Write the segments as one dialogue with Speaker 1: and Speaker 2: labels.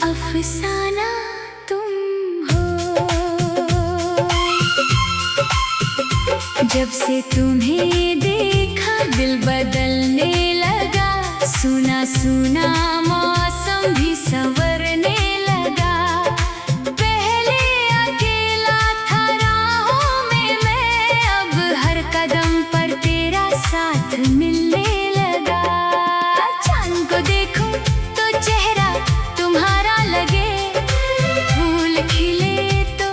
Speaker 1: अफसाना तुम हो। जब से तुम्हें देखा दिल बदलने लगा, सुना सुना मौसम भी संवरने लगा। पहले अकेला था राहों में मैं, अब हर कदम पर तेरा साथ मिलने लगा। चांद को देखूं तो चेहरा तुम्हारा लगे, फूल खिले तो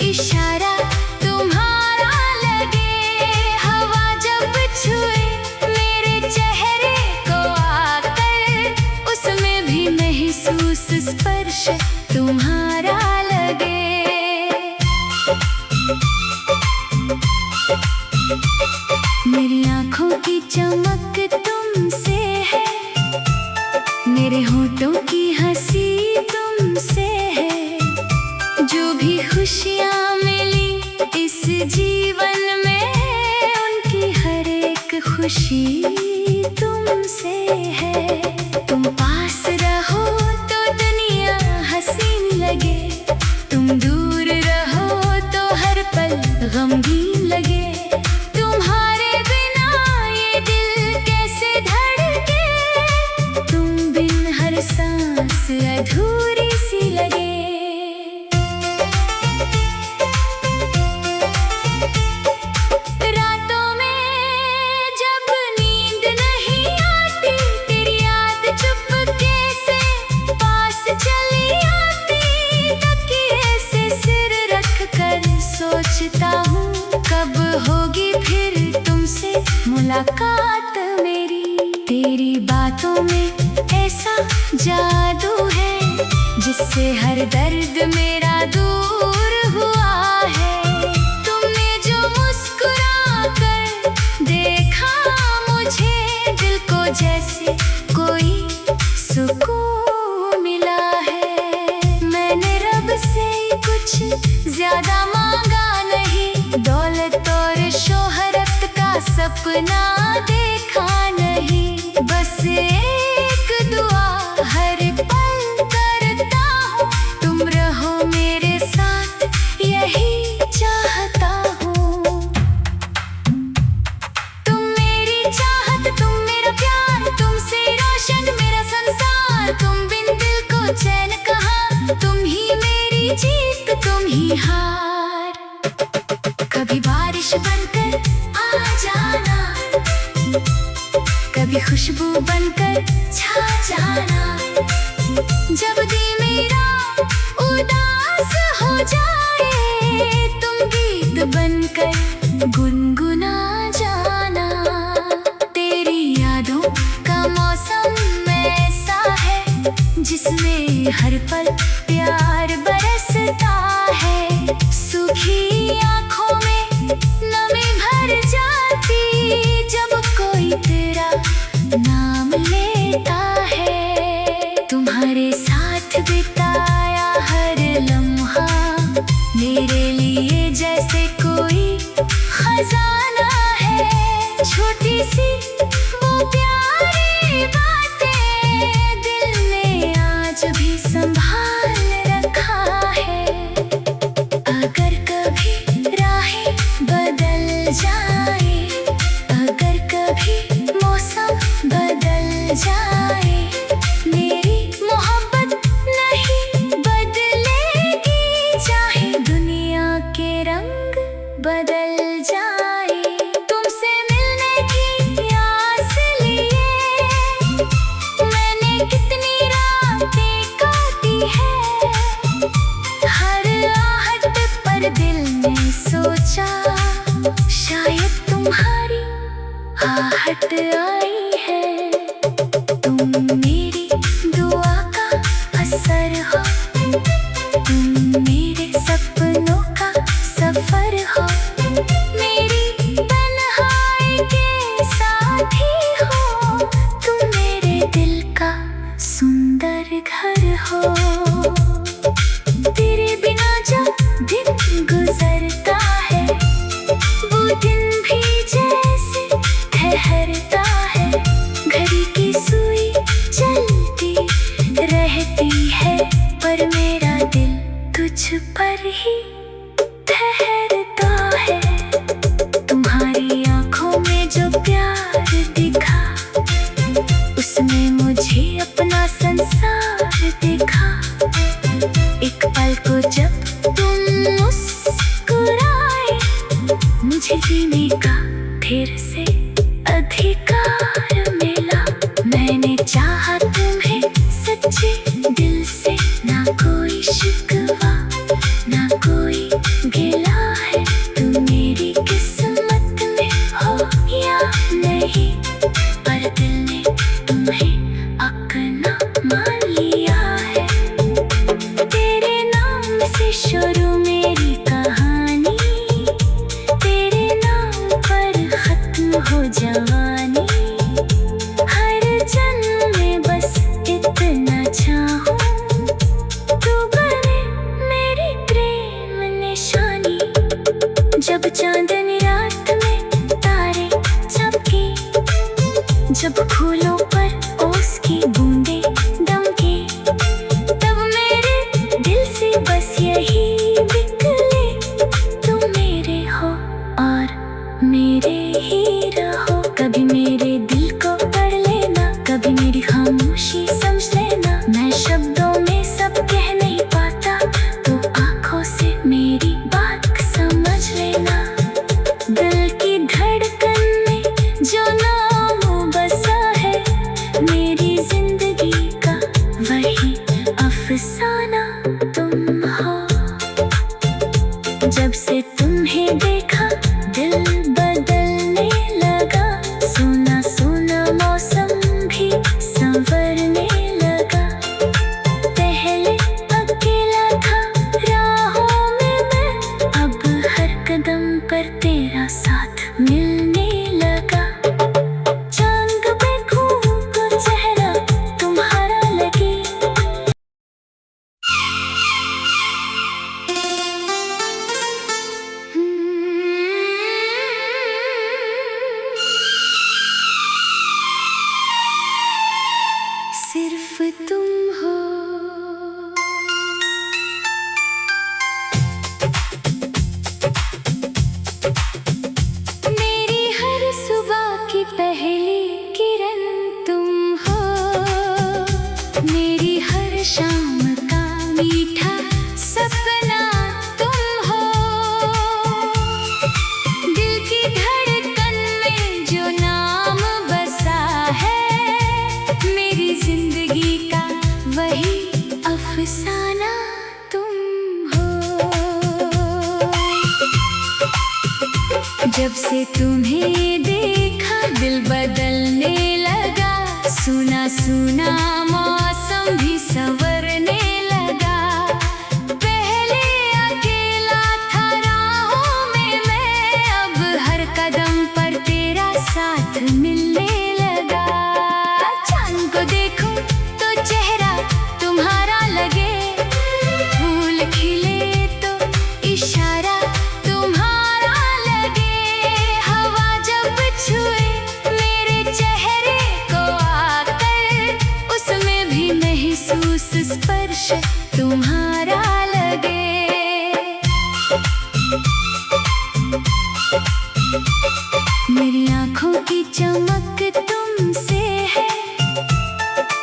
Speaker 1: इशारा तुम्हारा लगे। हवा जब छुए मेरे चेहरे को आकर, उसमें भी महसूस स्पर्श तुम्हारा लगे। मेरी आँखों की चमक तुमसे है, मेरे होठों की हंसी तुमसे है। जो भी खुशियाँ मिली इस जीवन में, उनकी हर एक खुशी तुमसे है। तुम पास रहो तो दुनिया हसीन लगे, तुम दूर रहो तो हर पल गमगीन लगे। तुम्हारे बिना ये दिल कैसे धड़के, तुम बिन हर सांस अधूरी सी लगे। रातों में जब नींद नहीं आती, तेरी याद चुपके से पास चली आती। तकिए से सिर रख कर सोचता हूँ, कब होगी फिर तुमसे मुलाकात मेरी। तेरी बातों में ऐसा जादू है, जिससे हर दर्द मेरा दूर हुआ है। तुमने जो मुस्कुरा कर देखा मुझे, दिल को जैसे कोई सुकून मिला है। मैंने रब से कुछ ज्यादा मांगा नहीं, दौलत और शोहरत का सपना देखा नहीं। बस एक दुआ हर पल करता हूँ, तुम रहो मेरे साथ यही चाहता हूँ। तुम मेरी चाहत, तुम मेरा प्यार, तुमसे रोशन मेरा संसार। तुम बिन दिल को चैन कहाँ, तुम ही मेरी जीत तुम ही हार। कभी बारिश बनकर आ जाना, कभी खुशबू बनकर छा जाना। जब दिल मेरा उदास हो जाए, तुम गीत बनकर गुनगुना जाना। तेरी यादों का मौसम ऐसा है, जिसमें हर पल प्यार बरसता है। सूखी आँखों में नमी भर जाती, जब कोई तेरा नाम लेता है। तुम्हारे साथ बिताया हर लम्हा मेरे लिए जैसे कोई खजाना है। छोटी सी वो प्यारी बातें दिल ने आज भी संभाल रखा है। अगर कभी राहें बदल जाए, अगर कभी मौसम बदल जाए, मेरी मोहब्बत नहीं बदलेगी। चाहे दुनिया के रंग बदल जाए, तुमसे मिलने की आस लिए मैंने कितनी रातें काटी है। हर आहट पर दिल ने सोचा, शायद तुम्हारी आहट आई है। तुम मेरी दुआ का असर हो, तुम मेरे सपनों का सफर हो। मेरी तन्हाई के साथी हो, तुम मेरे दिल का सुंदर घर हो। तेरे बिना जब दिन गुजरता है, वो दिन भी जैसे ठहरता है। घड़ी की सुई चलती रहती है, पर ही ठहरता है। तुम्हारी आंखों में जो प्यार दिखा, उसमें मुझे अपना संसार देखा। एक पल को जब तुम मुस्कुराए, मुझे जीने का फिर से अधिकार मिला। मैंने चाहा तुम्हें सच्चे दिल से, ना कोई शिकवा ना कोई गिला है। तुम मेरी किस्मत में हो या नहीं, पर दिल ने तुम्हें अपना मान लिया है। तेरे नाम से शुरू मेरी कहानी, तेरे नाम पर खत्म हो जवानी। हर जन्म में बस इतना चाहूं, तू बने मेरी प्रेम निशानी। जब चांदनी रात में तारे चमके, जब फूलों पर ओस की बूंदे दमके, तब मेरे दिल से बस यही निकले, तुम मेरे हो और मेरे ही रहो। कभी मेरे दिल को पढ़ लेना, कभी मेरी खामोशी समझ लेना। मैं शब्दों में सब कह नहीं पाता, तो आंखों से मेरी बात समझ लेना। दिल की धड़कन में जो नाम बसा है, मेरी जिंदगी का वही अफसाना तुम हो। जब से तुम्हें देखा दिल बदलने लगा, सोना सोना मौसम भी संवरने लगा। पहले अकेला था राहों में मैं, अब हर कदम पर तेरा साथ मिलने लगा। चांद पे खूब चेहरा तुम्हारा लगे, सिर्फ तुम हो। मेरी हर सुबह की पहली किरण तुम हो, मेरी हर शाम का मीठा सपना तुम हो। दिल की धड़कन में जो नाम बसा है, मेरी जिंदगी का वही अफसाना तुम हो। जब से तुम्हें देखा दिल बदलने लगा, सुना सुना मौसम भी संवरने लगा। पहले अकेला था राहों में मैं, अब हर कदम पर तेरा साथ मिलने लगा। चांद को देखूं तो चेहरा तुम्हारा लगे, फूल खिले तो इशारा तुम्हारा लगे। हवा जब छुए मेरे चेहरे को आकर, उसमें भी महसूस स्पर्श तुम्हारा लगे। मेरी आंखों की चमक तुमसे है,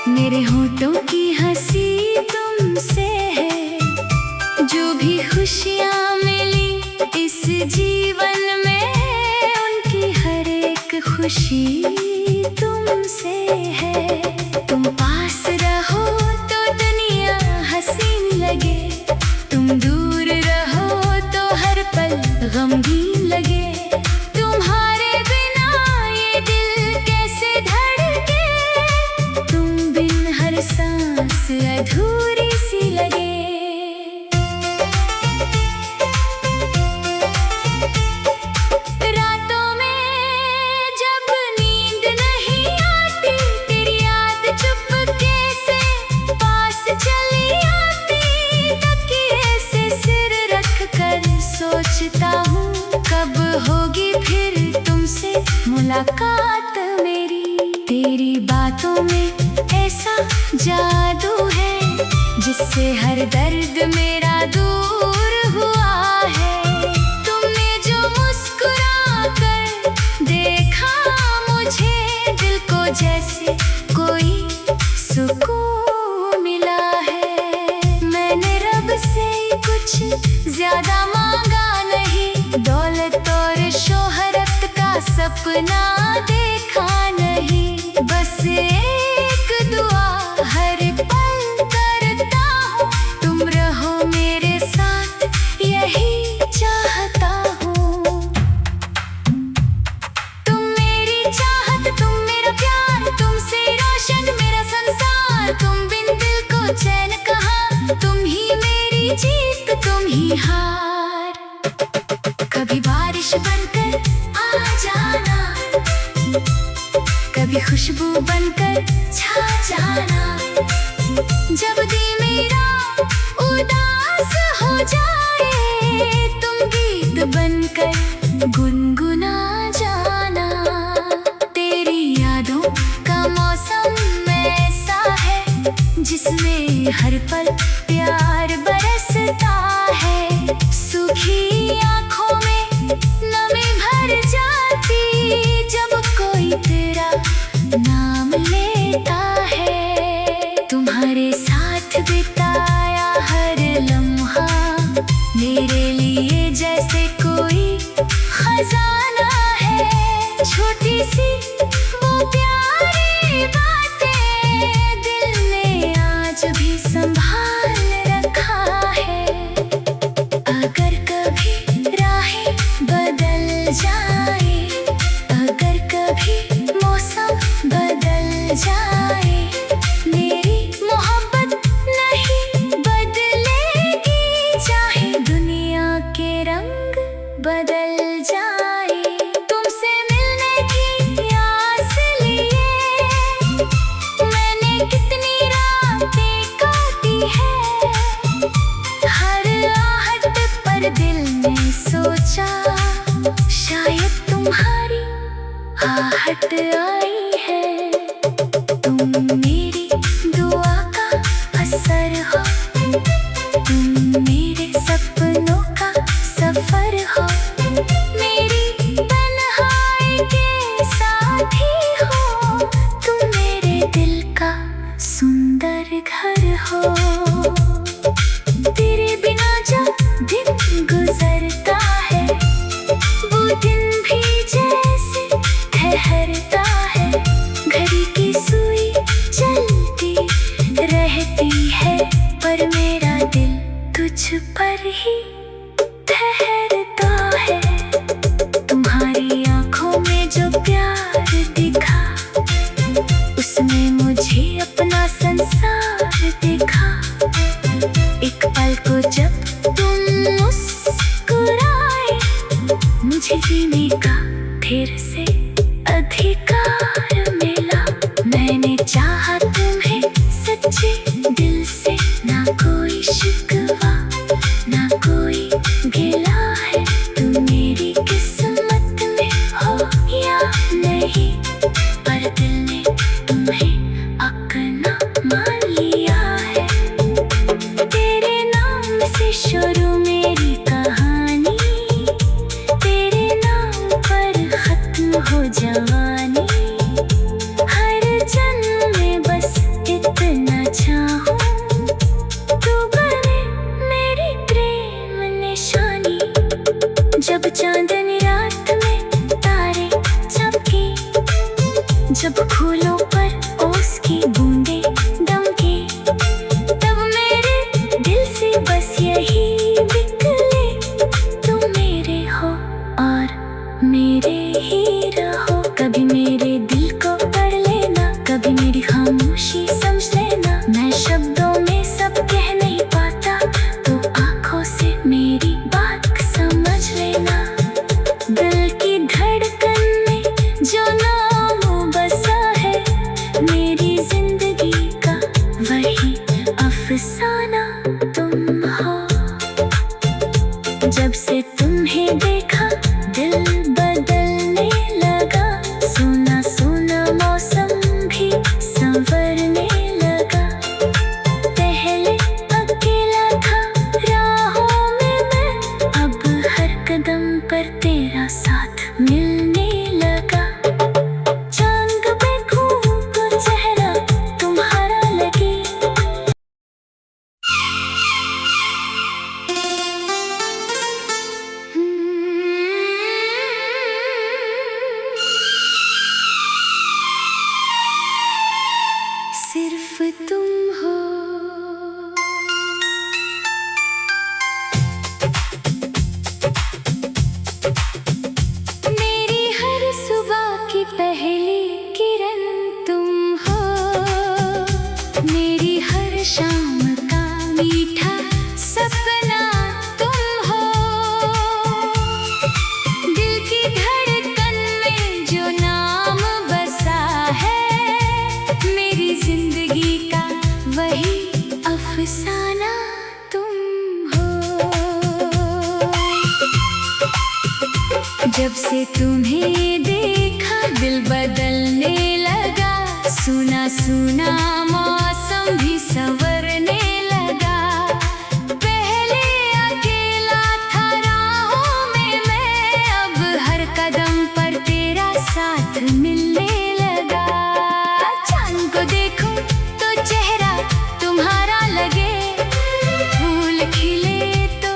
Speaker 1: मेरे होठों की हंसी तुमसे है। जो भी खुशियाँ मिली इस जीवन में, उनकी हर एक खुशी तुमसे है। तुम पास रहो तो दुनिया हसीन लगे, तुम दूर रहो तो हर पल गमगीन लगे। तुम्हारे बिना ये दिल कैसे धड़के, तुम बिन हर सांस अधूरी सी लगे। रातों में जब नींद नहीं आती, तेरी याद चुपके से पास चली आती। तकिए से सिर रख कर सोचता हूँ, कब होगी फिर तुमसे मुलाकात मेरी। तेरी बातों में ऐसा जादू है, जिससे हर दर्द मेरा दूर हुआ है। तुमने जो मुस्कुरा कर देखा मुझे, दिल को जैसे कोई सुकून मिला है। मैंने रब से कुछ ज्यादा मांगा नहीं, दौलत और शोहरत का सपना देखा नहीं। बस एक दुआ हर पल करता हूँ, तुम रहो मेरे साथ, यही चाहता हूँ। तुम मेरी चाहत, तुम मेरा प्यार, तुमसे रोशन मेरा संसार। तुम बिन दिल को चैन कहाँ, तुम ही मेरी जीत, तुम ही हार। कभी बारिश बनकर आ जाना, कभी खुशबू बनकर छा जाना। जब दिल मेरा उदास हो जाए, तुम गीत बनकर गुनगुना जाना। तेरी यादों का मौसम ऐसा है, जिसमें हर पल प्यार बरसता है। सूखी आँखों में नमी भर जाती, जब कोई तेरा नाम लेता है। तुम्हारे साथ बिताया हर लम्हा मेरे लिए जैसे कोई खजाना है। छोटी सी वो प्यारी बातें दिल ने आज भी संभाल रखा है। अगर कभी राहें बदल जाए, अगर कभी मौसम बदल जाए, मेरी मोहब्बत नहीं बदलेगी। चाहे दुनिया के रंग बदल जाए, तुमसे मिलने की आस लिए मैंने कितनी रातें काटी है। हर आहट पर दिल ने सोचा, शायद तुम्हारी आहट आई है। तुम मेरी दुआ का असर हो, तुम मेरे सपनों का सफर हो। मेरी तन्हाई के साथी हो, तुम मेरे दिल का सुंदर घर हो। तेरे बिना जब दिन गुजरता है, वो दिन भी जैसे ठहरता है। घड़ी की सुई चलती रहती है, पर मेरा दिल तुझ पर ही ठहरता है। तुम्हारी आँखों में जो प्यार दिखा, उसमें मुझे अपना संसार दिखा। एक पल को जब तुम मुस्कुराए, मुझे जीने का फिर से अधिकार मिला। मैंने चाहा तुम्हें सच्चे दिल से, ना कोई शिकवा ना कोई गिला है। तुम मेरी किस्मत में हो या नहीं, पर दिल ने तुम्हें अपना मान लिया है। तेरे नाम से शुरू मेरी कहानी, तेरे नाम पर खत्म हो जवानी। हर जन्म में बस इतना चाहूं, तू बने मेरी प्रेम निशानी। जब चांदनी रात में तारे चमके, जब फूलों पर ओस की बूंदे दमके, तब मेरे दिल से बस यही निकले, तुम मेरे हो और मेरे ही रहो। कभी मेरे दिल को पढ़ लेना, कभी मेरी खामोशी समझ लेना। मैं शब्दों में सब कह नहीं पाता, तो आँखों से मेरी बात समझ लेना। दिल की धड़कन में जो नाम बसा है, मेरी जिंदगी का वही अफसाना तुम हो। जब से तुम्हें देखा दिल बदलने लगा, सुना सुना मौसम भी संवरने लगा। पहले मीठा सपना तुम हो। दिल की धड़कन में जो नाम बसा है, मेरी जिंदगी का वही अफसाना तुम हो। जब से तुम्हें देखा दिल बदलने लगा, सुना सुना मौसम भी संवरने लगा। पहले अकेला था राहों में मैं, अब हर कदम पर तेरा साथ मिलने लगा। चांद को देखूं तो चेहरा तुम्हारा लगे, फूल खिले तो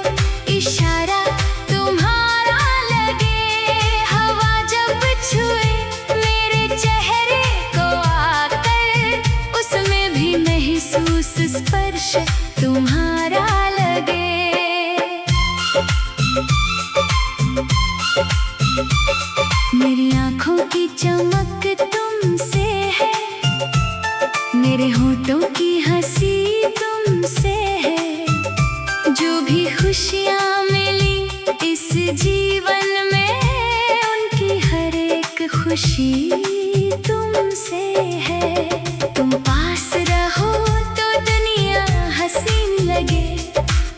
Speaker 1: इशारा तुम्हारा लगे। हवा जब छुए मेरे चेहरे को आकर, उसमें भी महसूस स्पर्श तुम्हारा लगे। मेरी आँखों की चमक तुमसे है, मेरे होठों की हंसी तुमसे है। जो भी खुशियाँ मिली इस जीवन में, उनकी हर एक खुशी तुमसे है। तुम पास रहो तो दुनिया हसीन लगे,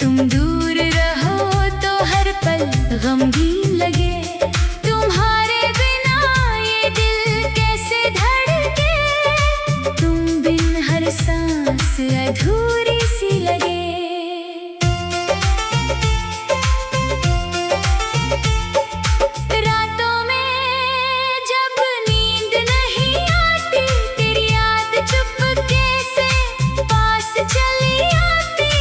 Speaker 1: तुम दूर रहो तो हर पल गमगीन लगे। तुम्हारे बिना ये दिल कैसे धड़के, तुम बिन हर सांस अधूरी सी लगे। रातों में जब नींद नहीं आती, तेरी याद चुपके से पास चली आती।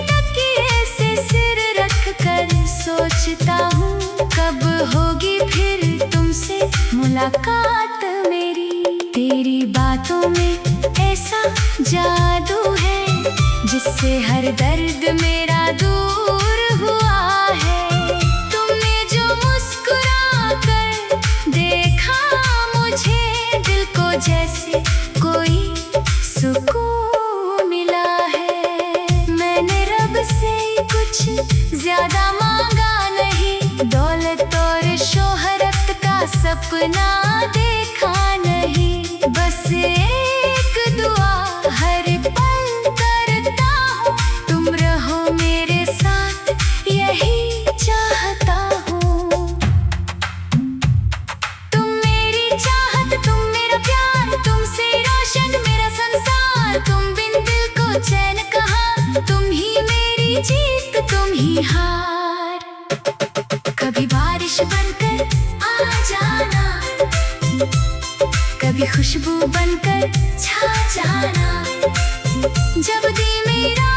Speaker 1: तकिए से सिर रख कर सोचता हूँ, कब होगी फिर तुमसे मुलाकात मेरी। तेरी बातों में ऐसा जादू है, जिससे हर दर्द मेरा दूर हुआ है। तुमने जो मुस्कुरा कर देखा मुझे, दिल को जैसे कोई सुकून मिला है। मैंने रब से कुछ ज्यादा मांगा नहीं, दौलत और शोहरत का सपना देखा नहीं। बस एक दुआ हर पल करता हूँ, तुम रहो मेरे साथ यही चाहता हूँ। तुम मेरी चाहत, तुम मेरा प्यार, तुमसे रोशन मेरा संसार। तुम बिन दिल को चैन कहाँ, तुम ही मेरी जीत तुम ही हार। कभी बारिश बनकर आ जाना, कभी खुशबू बनकर छा जाना। जब दी मेरा